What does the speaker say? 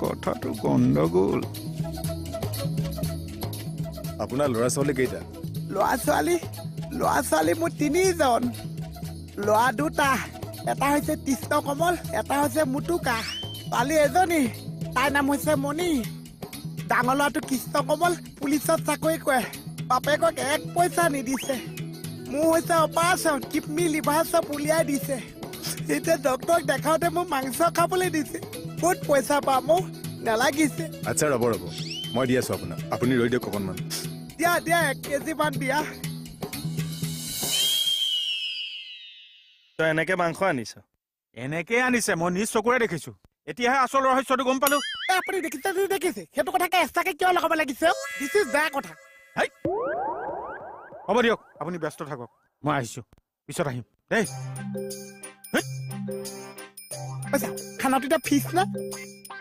কথাটো গণ্ডগোল। আপোনাৰ ল'ৰা ছোৱালী কেইটা? ল'ৰা ছোৱালী মোৰ 3জন। ল'ৰা 2টা, এটা হৈছে কৃষ্ণ কমল, এটা হৈছে মুটুকা। ছোৱালী এজনী, তাইৰ নাম হৈছে মণি। ডাঙৰ ল'ৰাটো কৃষ্ণ কমল পুলিচত চাকৰি কৰে, বাপেকক 1 পইচা নিদিছে। মোৰ হৈছে অপাৰেশ্যন, কিডনী লিভাৰ চব উলিয়াই দিছে। এতিয়া ডক্তৰক দেখাওঁতে মোক মাংস খাবলৈ দিছে। বহুত পইচা পাম মোক নালাগিছে। আচ্ছা ৰ'ব মই দি আছোঁ আপোনাক, আপুনি ৰৈ দিয়ক অকণমান। দিয়া 1 কেজি মান দিয়া। তই এনেকে মাংস আনিছ? এনেকেই আনিছে, মই নিজ চকুৰে দেখিছো। এতিয়াহে আচল ৰহস্যটো গম পালো। আপুনি দেখিছে সেইটো কথাকে এক্সট্ৰাকে কিয় লগাব লাগিছে? দিছ ইজ বেয়া কথা। হ'ব দিয়ক, আপুনি ব্যস্ত থাকক, মই আহিছো, পিছত আহিম দেই। খানাটো এতিয়া ফিজ না?